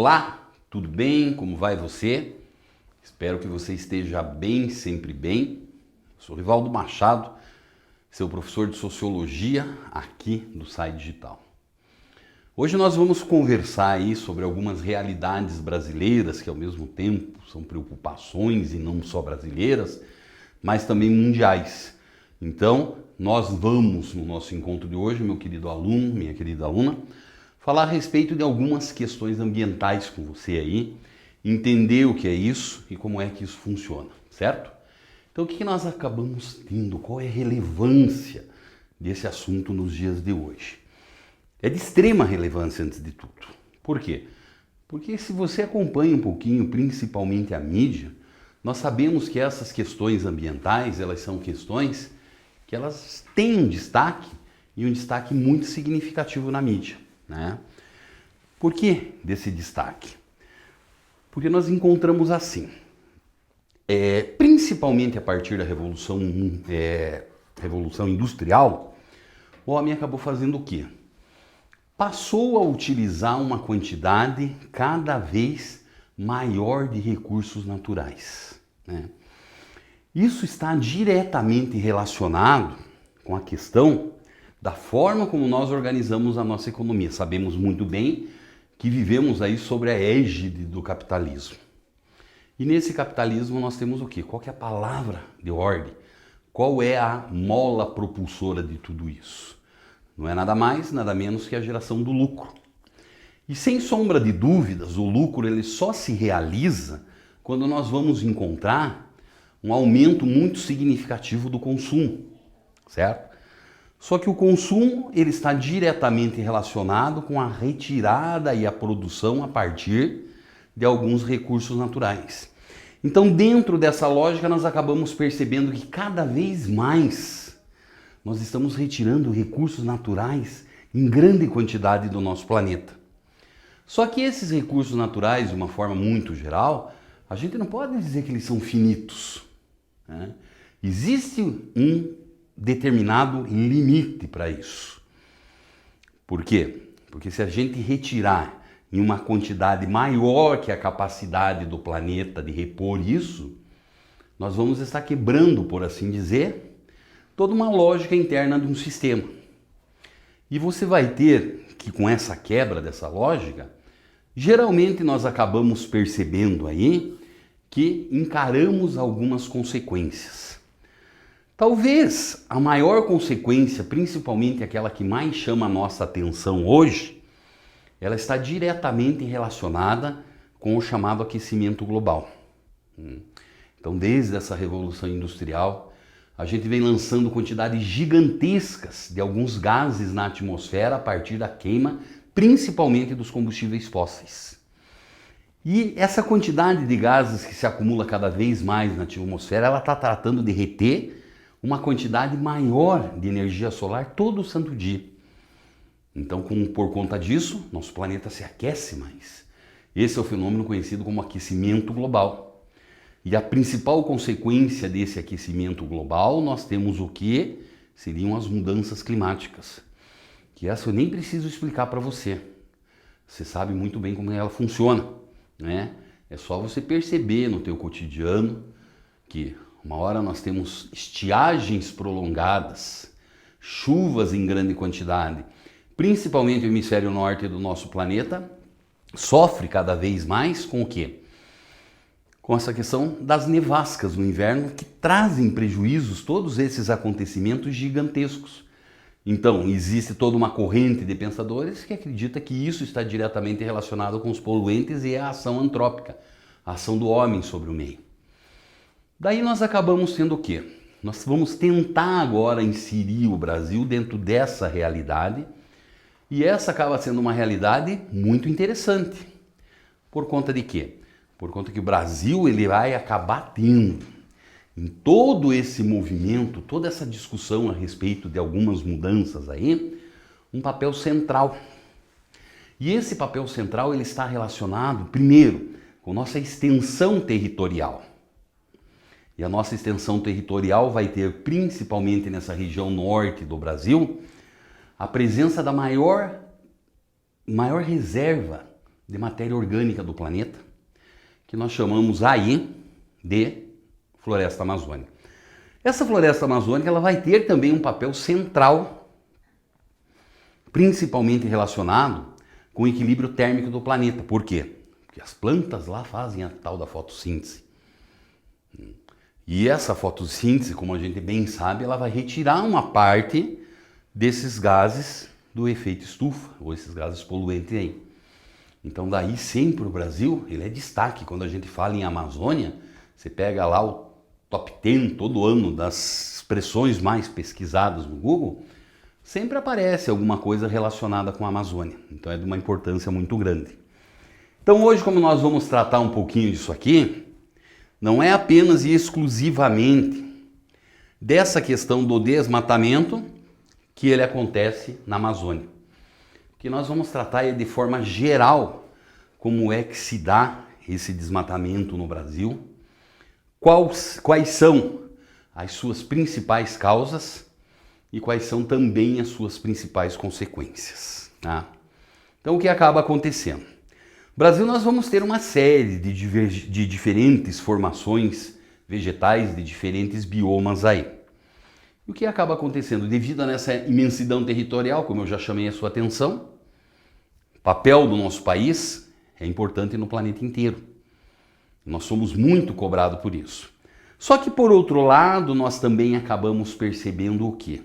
Olá, tudo bem? Como vai você? Espero que você esteja bem, sempre bem. Sou Rivaldo Machado, seu professor de Sociologia aqui do SAI Digital. Hoje nós vamos conversar aí sobre algumas realidades brasileiras que ao mesmo tempo são preocupações e não só brasileiras, mas também mundiais. Então, nós vamos no nosso encontro de hoje, meu querido aluno, minha querida aluna, falar a respeito de algumas questões ambientais com você aí, entender o que é isso e como é que isso funciona, certo? Então, o que nós acabamos tendo? Qual é a relevância desse assunto nos dias de hoje? É de extrema relevância antes de tudo. Por quê? Porque se você acompanha um pouquinho, principalmente a mídia, nós sabemos que essas questões ambientais, elas são questões que elas têm um destaque e um destaque muito significativo na mídia, né? Por que desse destaque? Porque nós encontramos assim, principalmente a partir da Revolução Industrial, o homem acabou fazendo o quê? Passou a utilizar uma quantidade cada vez maior de recursos naturais, né? Isso está diretamente relacionado com a questão da forma como nós organizamos a nossa economia. Sabemos muito bem que vivemos aí sobre a égide do capitalismo. E nesse capitalismo nós temos o quê? Qual que é a palavra de ordem? Qual é a mola propulsora de tudo isso? Não é nada mais, nada menos que a geração do lucro. E sem sombra de dúvidas, o lucro ele só se realiza quando nós vamos encontrar um aumento muito significativo do consumo, certo? Só que o consumo ele está diretamente relacionado com a retirada e a produção a partir de alguns recursos naturais. Então, dentro dessa lógica, nós acabamos percebendo que cada vez mais nós estamos retirando recursos naturais em grande quantidade do nosso planeta. Só que esses recursos naturais, de uma forma muito geral, a gente não pode dizer que eles são finitos, né? Existe um determinado limite para isso. Por quê? Porque se a gente retirar em uma quantidade maior que a capacidade do planeta de repor isso, nós vamos estar quebrando, por assim dizer, toda uma lógica interna de um sistema. E você vai ter que, com essa quebra dessa lógica, geralmente nós acabamos percebendo aí que encaramos algumas consequências. Talvez a maior consequência, principalmente aquela que mais chama a nossa atenção hoje, ela está diretamente relacionada com o chamado aquecimento global. Então, desde essa Revolução Industrial, a gente vem lançando quantidades gigantescas de alguns gases na atmosfera a partir da queima, principalmente dos combustíveis fósseis. E essa quantidade de gases que se acumula cada vez mais na atmosfera, ela está tratando de reter uma quantidade maior de energia solar todo santo dia. Então, por conta disso, nosso planeta se aquece mais. Esse é o fenômeno conhecido como aquecimento global. E a principal consequência desse aquecimento global, nós temos o que? Seriam as mudanças climáticas. Que essa eu nem preciso explicar para você. Você sabe muito bem como ela funciona, né? É só você perceber no teu cotidiano que uma hora nós temos estiagens prolongadas, chuvas em grande quantidade, principalmente o hemisfério norte do nosso planeta sofre cada vez mais com o quê? Com essa questão das nevascas no inverno que trazem prejuízos, todos esses acontecimentos gigantescos. Então, existe toda uma corrente de pensadores que acredita que isso está diretamente relacionado com os poluentes e a ação antrópica, a ação do homem sobre o meio. Daí nós acabamos tendo o quê? Nós vamos tentar agora inserir o Brasil dentro dessa realidade e essa acaba sendo uma realidade muito interessante. Por conta de quê? Por conta que o Brasil ele vai acabar tendo em todo esse movimento, toda essa discussão a respeito de algumas mudanças aí, um papel central. E esse papel central ele está relacionado, primeiro, com nossa extensão territorial. E a nossa extensão territorial vai ter, principalmente nessa região norte do Brasil, a presença da maior reserva de matéria orgânica do planeta, que nós chamamos aí de floresta amazônica. Essa floresta amazônica ela vai ter também um papel central, principalmente relacionado com o equilíbrio térmico do planeta. Por quê? Porque as plantas lá fazem a tal da fotossíntese. E essa fotossíntese, como a gente bem sabe, ela vai retirar uma parte desses gases do efeito estufa, ou esses gases poluentes aí. Então daí sempre o Brasil, ele é destaque. Quando a gente fala em Amazônia, você pega lá o top 10 todo ano das expressões mais pesquisadas no Google, sempre aparece alguma coisa relacionada com a Amazônia. Então é de uma importância muito grande. Então hoje, como nós vamos tratar um pouquinho disso aqui, não é apenas e exclusivamente dessa questão do desmatamento que ele acontece na Amazônia. O que nós vamos tratar é de forma geral como é que se dá esse desmatamento no Brasil, quais são as suas principais causas e quais são também as suas principais consequências. Tá? Então o que acaba acontecendo? No Brasil nós vamos ter uma série de diferentes formações vegetais, de diferentes biomas aí. E o que acaba acontecendo? Devido a essa imensidão territorial, como eu já chamei a sua atenção, o papel do nosso país é importante no planeta inteiro. Nós somos muito cobrados por isso. Só que, por outro lado, nós também acabamos percebendo o quê?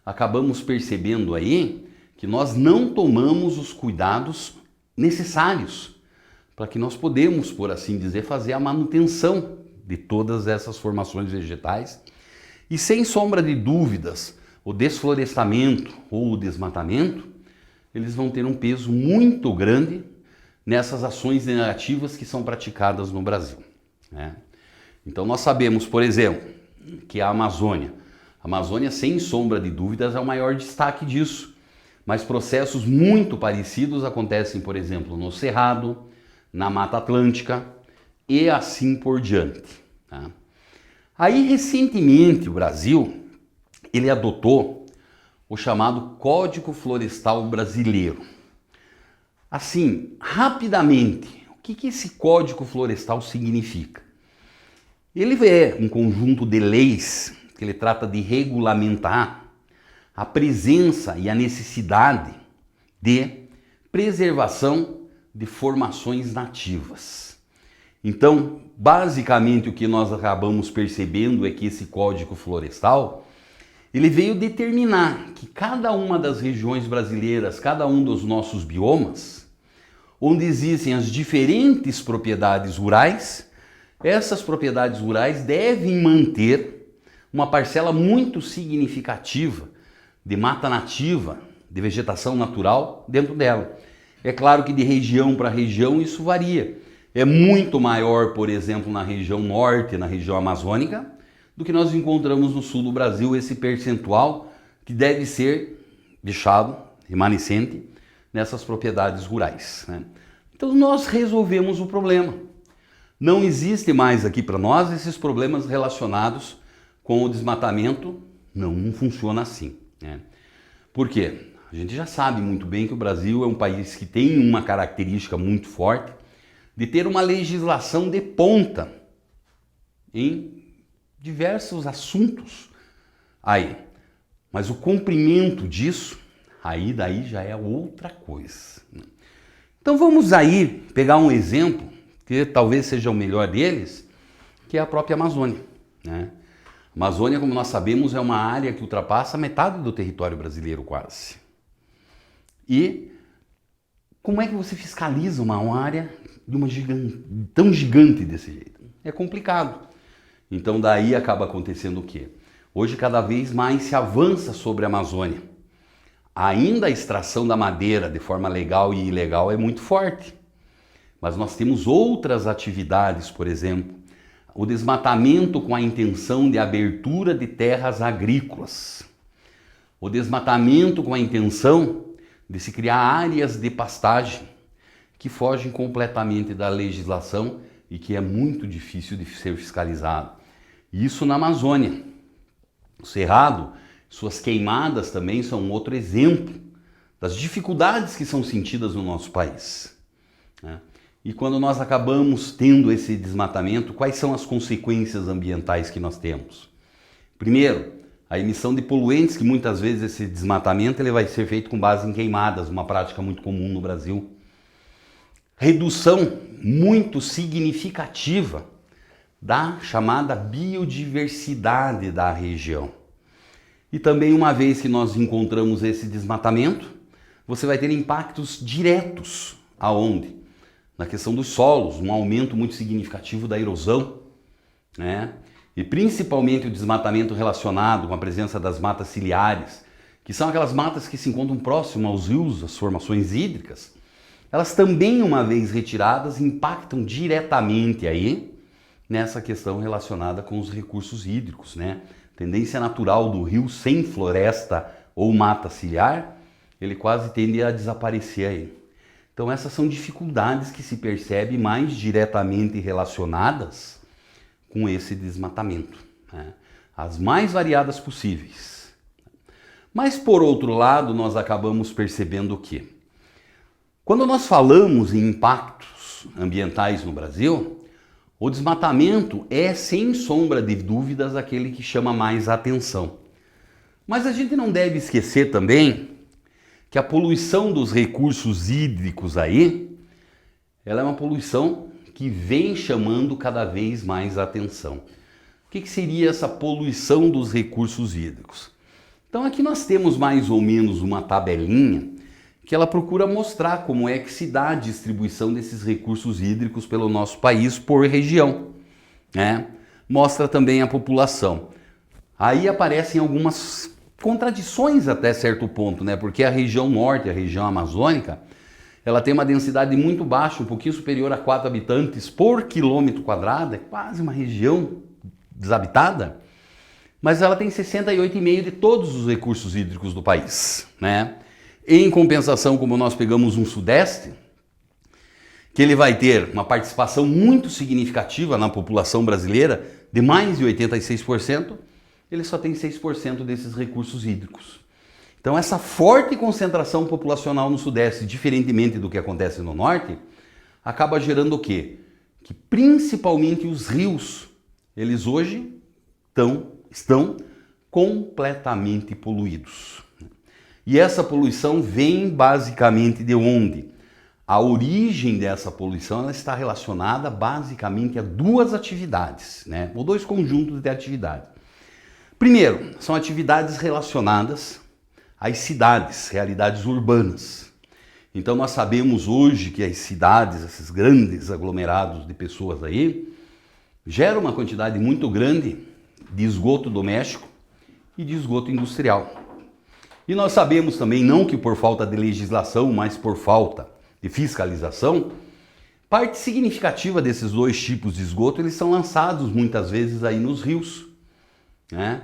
Acabamos percebendo aí que nós não tomamos os cuidados necessários para que nós podemos, por assim dizer, fazer a manutenção de todas essas formações vegetais. E sem sombra de dúvidas, o desflorestamento ou o desmatamento, eles vão ter um peso muito grande nessas ações negativas que são praticadas no Brasil. Né? Então nós sabemos, por exemplo, que a Amazônia, sem sombra de dúvidas, é o maior destaque disso. Mas processos muito parecidos acontecem, por exemplo, no Cerrado, na Mata Atlântica e assim por diante. Tá? Aí, recentemente, o Brasil ele adotou o chamado Código Florestal Brasileiro. Assim, rapidamente, o que esse Código Florestal significa? Ele é um conjunto de leis que ele trata de regulamentar a presença e a necessidade de preservação de formações nativas. Então, basicamente o que nós acabamos percebendo é que esse Código Florestal, ele veio determinar que cada uma das regiões brasileiras, cada um dos nossos biomas, onde existem as diferentes propriedades rurais, essas propriedades rurais devem manter uma parcela muito significativa de mata nativa, de vegetação natural dentro dela. É claro que de região para região isso varia. É muito maior, por exemplo, na região norte, na região amazônica, do que nós encontramos no sul do Brasil, esse percentual que deve ser deixado, remanescente, nessas propriedades rurais. Né? Então nós resolvemos o problema. Não existe mais aqui para nós esses problemas relacionados com o desmatamento, não funciona assim. Né? Por quê? A gente já sabe muito bem que o Brasil é um país que tem uma característica muito forte de ter uma legislação de ponta em diversos assuntos aí. Mas o cumprimento disso, aí daí já é outra coisa. Então vamos aí pegar um exemplo, que talvez seja o melhor deles, que é a própria Amazônia. Né? A Amazônia, como nós sabemos, é uma área que ultrapassa metade do território brasileiro quase. E como é que você fiscaliza uma área de tão gigante desse jeito? É complicado. Então daí acaba acontecendo o quê? Hoje cada vez mais se avança sobre a Amazônia. Ainda a extração da madeira de forma legal e ilegal é muito forte. Mas nós temos outras atividades, por exemplo, o desmatamento com a intenção de abertura de terras agrícolas. O desmatamento com a intenção de se criar áreas de pastagem que fogem completamente da legislação e que é muito difícil de ser fiscalizado. Isso na Amazônia. O Cerrado, suas queimadas também são outro exemplo das dificuldades que são sentidas no nosso país. né? E quando nós acabamos tendo esse desmatamento, quais são as consequências ambientais que nós temos? Primeiro, a emissão de poluentes, que muitas vezes esse desmatamento ele vai ser feito com base em queimadas, uma prática muito comum no Brasil. Redução muito significativa da chamada biodiversidade da região. E também, uma vez que nós encontramos esse desmatamento, você vai ter impactos diretos aonde? Na questão dos solos, um aumento muito significativo da erosão, né? E principalmente o desmatamento relacionado com a presença das matas ciliares, que são aquelas matas que se encontram próximas aos rios, às formações hídricas. Elas também, uma vez retiradas, impactam diretamente aí nessa questão relacionada com os recursos hídricos, né? Tendência natural do rio sem floresta ou mata ciliar, ele quase tende a desaparecer aí. Então essas são dificuldades que se percebe mais diretamente relacionadas com esse desmatamento, né? As mais variadas possíveis. Mas por outro lado, nós acabamos percebendo que quando nós falamos em impactos ambientais no Brasil, o desmatamento é, sem sombra de dúvidas, aquele que chama mais atenção. Mas a gente não deve esquecer também que a poluição dos recursos hídricos aí, ela é uma poluição que vem chamando cada vez mais atenção. O que seria essa poluição dos recursos hídricos? Então aqui nós temos mais ou menos uma tabelinha que ela procura mostrar como é que se dá a distribuição desses recursos hídricos pelo nosso país por região, né? Mostra também a população. Aí aparecem algumas contradições até certo ponto, né? Porque a região norte, a região amazônica, ela tem uma densidade muito baixa, um pouquinho superior a 4 habitantes por quilômetro quadrado, é quase uma região desabitada, mas ela tem 68,5% de todos os recursos hídricos do país, né? Em compensação, como nós pegamos um sudeste, que ele vai ter uma participação muito significativa na população brasileira, de mais de 86%, ele só tem 6% desses recursos hídricos. Então essa forte concentração populacional no sudeste, diferentemente do que acontece no norte, acaba gerando o quê? Que principalmente os rios, eles hoje estão completamente poluídos. E essa poluição vem basicamente de onde? A origem dessa poluição ela está relacionada basicamente a duas atividades, né? Ou dois conjuntos de atividades. Primeiro, são atividades relacionadas às cidades, realidades urbanas. Então nós sabemos hoje que as cidades, esses grandes aglomerados de pessoas aí, geram uma quantidade muito grande de esgoto doméstico e de esgoto industrial. E nós sabemos também, não que por falta de legislação, mas por falta de fiscalização, parte significativa desses dois tipos de esgoto, eles são lançados muitas vezes aí nos rios, né?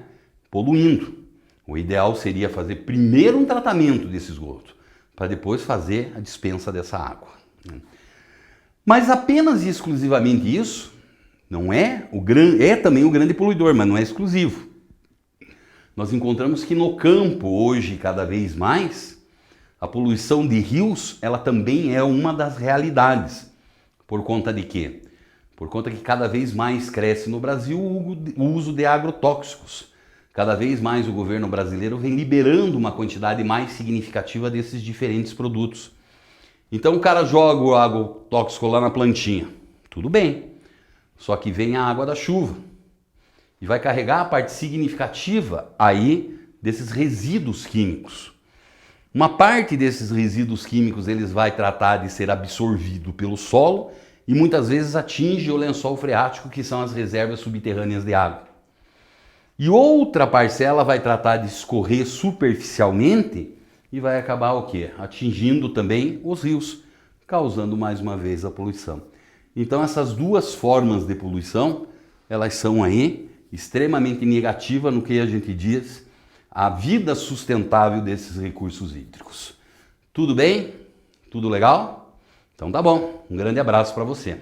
Poluindo. O ideal seria fazer primeiro um tratamento desse esgoto, para depois fazer a dispensa dessa água, né? Mas apenas e exclusivamente isso, não é é também o grande poluidor, mas não é exclusivo. Nós encontramos que no campo, hoje, cada vez mais, a poluição de rios, ela também é uma das realidades. Por conta de quê? Por conta que cada vez mais cresce no Brasil o uso de agrotóxicos. Cada vez mais o governo brasileiro vem liberando uma quantidade mais significativa desses diferentes produtos. Então o cara joga o agrotóxico lá na plantinha. Tudo bem, só que vem a água da chuva e vai carregar a parte significativa aí desses resíduos químicos. Uma parte desses resíduos químicos eles vai tratar de ser absorvido pelo solo e muitas vezes atinge o lençol freático, que são as reservas subterrâneas de água. E outra parcela vai tratar de escorrer superficialmente e vai acabar o quê? Atingindo também os rios, causando mais uma vez a poluição. Então essas duas formas de poluição, elas são aí extremamente negativas no que a gente diz a vida sustentável desses recursos hídricos. Tudo bem? Tudo legal? Então tá bom. Um grande abraço para você.